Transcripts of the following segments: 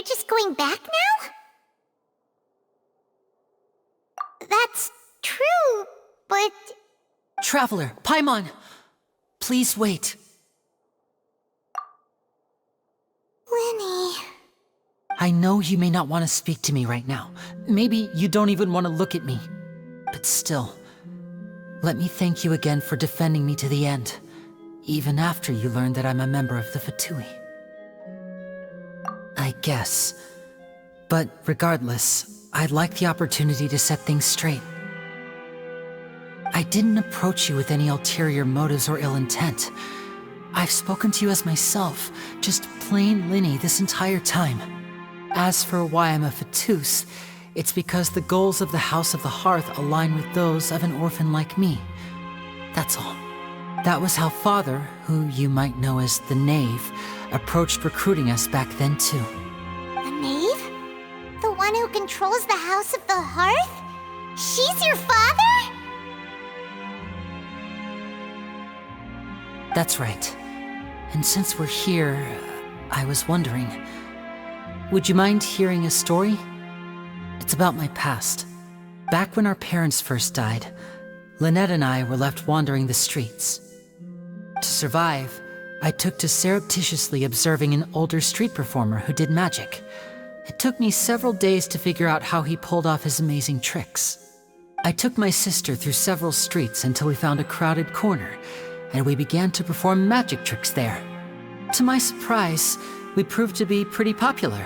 you're just going back now? That's true, but... Traveler, Paimon! Please wait. Lyney... I know you may not want to speak to me right now. Maybe you don't even want to look at me. But still, let me thank you again for defending me to the end, even after you learned that I'm a member of the Fatui. I guess. But regardless, I'd like the opportunity to set things straight. I didn't approach you with any ulterior motives or ill intent. I've spoken to you as myself, just plain Lyney this entire time. As for why I'm a Fatus, it's because the goals of the House of the Hearth align with those of an orphan like me. That's all. That was how Father, who you might know as the Knave, approached recruiting us back then too. The Knave? The one who controls the House of the Hearth? She's your father? That's right. And since we're here, I was wondering, would you mind hearing a story? It's about my past. Back when our parents first died, Lynette and I were left wandering the streets. To survive, I took to surreptitiously observing an older street performer who did magic. It took me several days to figure out how he pulled off his amazing tricks. I took my sister through several streets until we found a crowded corner, and we began to perform magic tricks there. To my surprise, we proved to be pretty popular,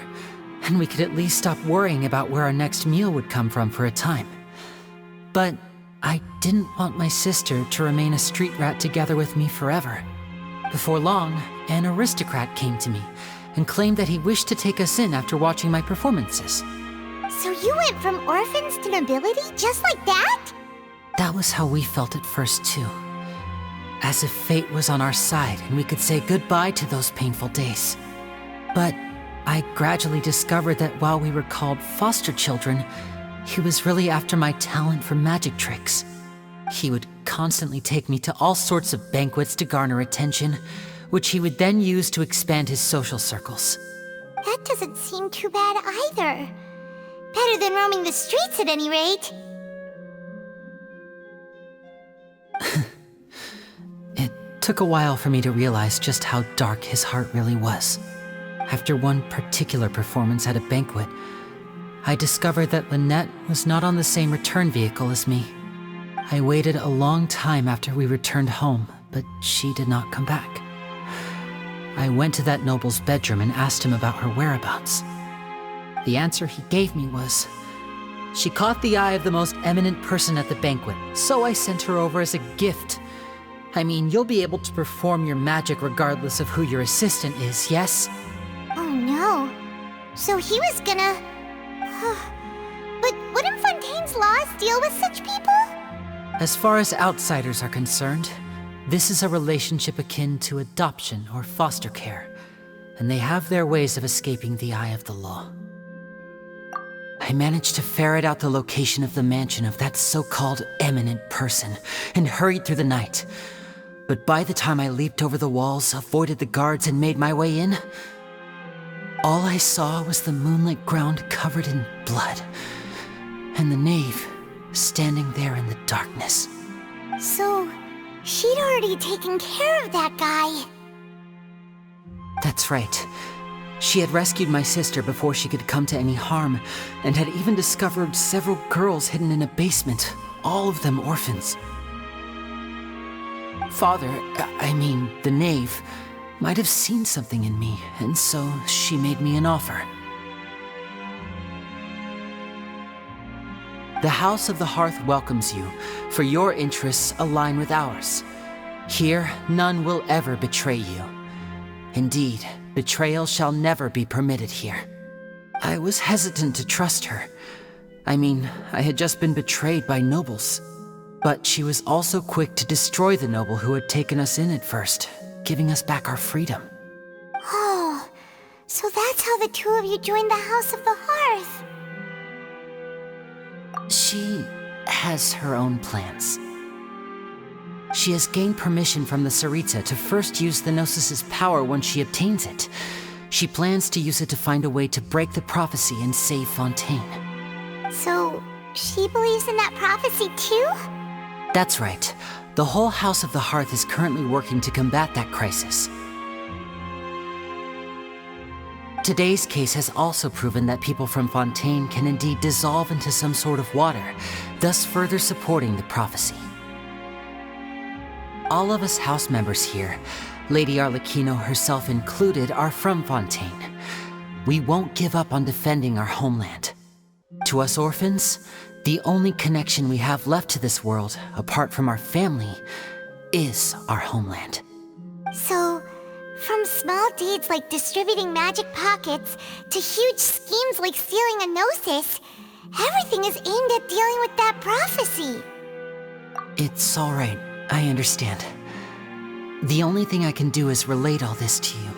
and we could at least stop worrying about where our next meal would come from for a time. But I didn't want my sister to remain a street rat together with me forever. Before long, an aristocrat came to me and claimed that he wished to take us in after watching my performances. So you went from orphans to nobility just like that? That was how we felt at first too. As if fate was on our side and we could say goodbye to those painful days. But I gradually discovered that while we were called foster children, he was really after my talent for magic tricks. He would constantly take me to all sorts of banquets to garner attention, which he would then use to expand his social circles. That doesn't seem too bad either. Better than roaming the streets at any rate. It took a while for me to realize just how dark his heart really was. After one particular performance at a banquet, I discovered that Lynette was not on the same return vehicle as me. I waited a long time after we returned home, but she did not come back. I went to that noble's bedroom and asked him about her whereabouts. The answer he gave me was, she caught the eye of the most eminent person at the banquet, so I sent her over as a gift. I mean, you'll be able to perform your magic regardless of who your assistant is, yes? Oh no. So he was gonna... But wouldn't Fontaine's laws deal with such people? As far as outsiders are concerned, this is a relationship akin to adoption or foster care, and they have their ways of escaping the eye of the law. I managed to ferret out the location of the mansion of that so-called eminent person and hurried through the night. But by the time I leaped over the walls, avoided the guards, and made my way in, all I saw was the moonlit ground covered in blood, and the Knave standing there in the darkness. So, she'd already taken care of that guy. That's right. She had rescued my sister before she could come to any harm, and had even discovered several girls hidden in a basement, all of them orphans. Father, I mean, the Knave, might have seen something in me, and so she made me an offer. The House of the Hearth welcomes you, for your interests align with ours. Here, none will ever betray you. Indeed, betrayal shall never be permitted here. I was hesitant to trust her. I mean, I had just been betrayed by nobles. But she was also quick to destroy the noble who had taken us in at first, giving us back our freedom. Oh, so that's how the two of you joined the House of the Hearth. She has her own plans. She has gained permission from the Tsaritsa to first use the Gnosis's power when she obtains it. She plans to use it to find a way to break the prophecy and save Fontaine. So, she believes in that prophecy too? That's right. The whole House of the Hearth is currently working to combat that crisis. Today's case has also proven that people from Fontaine can indeed dissolve into some sort of water, thus further supporting the prophecy. All of us house members here, Lady Arlechino herself included, are from Fontaine. We won't give up on defending our homeland. To us orphans, the only connection we have left to this world, apart from our family, is our homeland. So, from small deeds like distributing magic pockets to huge schemes like stealing a Gnosis, everything is aimed at dealing with that prophecy. It's all right. I understand. The only thing I can do is relate all this to you.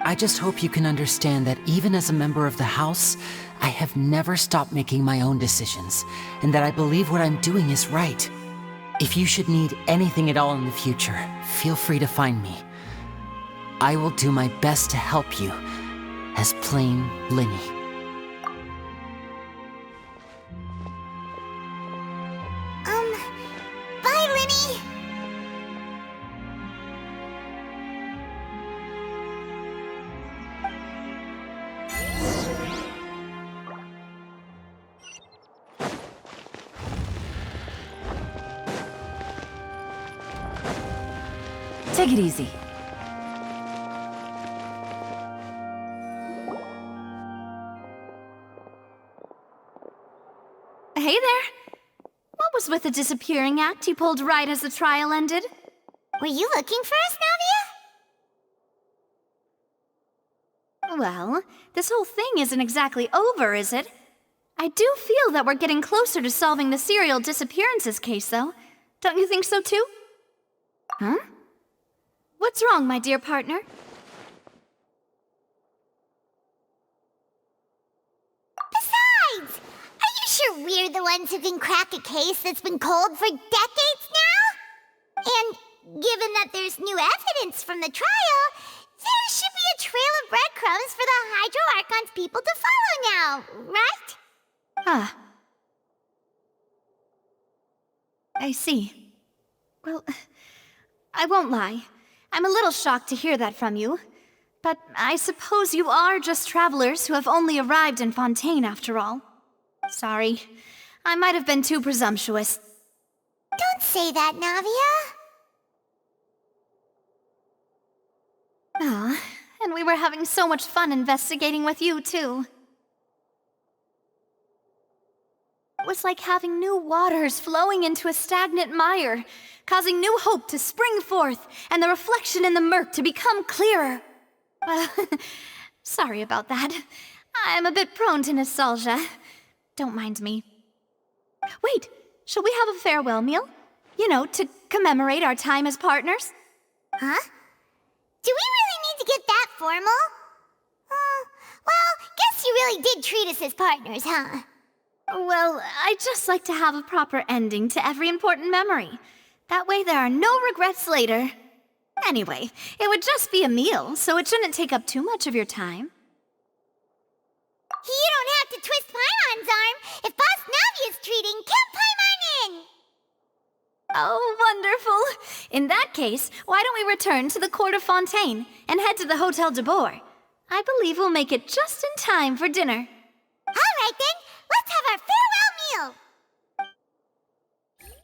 I just hope you can understand that even as a member of the House, I have never stopped making my own decisions, and that I believe what I'm doing is right. If you should need anything at all in the future, feel free to find me. I will do my best to help you, as plain Lyney. Bye, Lyney! Take it easy. Hey there! What was with the disappearing act you pulled right as the trial ended? Were you looking for us, Navia? Well, this whole thing isn't exactly over, is it? I do feel that we're getting closer to solving the serial disappearances case, though. Don't you think so, too? Huh? What's wrong, my dear partner? Besides, are you sure we're the ones who can crack a case that's been cold for decades now? And given that there's new evidence from the trial, there should be a trail of breadcrumbs for the Hydro Archon's people to follow now, right? Ah. I see. Well, I won't lie. I'm a little shocked to hear that from you. But I suppose you are just travelers who have only arrived in Fontaine after all. Sorry. I might have been too presumptuous. Don't say that, Navia. Ah, and we were having so much fun investigating with you, too. It was like having new waters flowing into a stagnant mire, causing new hope to spring forth, and the reflection in the murk to become clearer. Sorry about that. I'm a bit prone to nostalgia. Don't mind me. Wait, shall we have a farewell meal? You know, to commemorate our time as partners? Huh? Do we really need to get that formal? Well, guess you really did treat us as partners, huh? Well, I'd just like to have a proper ending to every important memory. That way there are no regrets later. Anyway, it would just be a meal, so it shouldn't take up too much of your time. You don't have to twist Paimon's arm. If Boss Navi is treating, count Paimon in! Oh, wonderful. In that case, why don't we return to the Court of Fontaine and head to the Hotel de Boer? I believe we'll make it just in time for dinner. All right, then.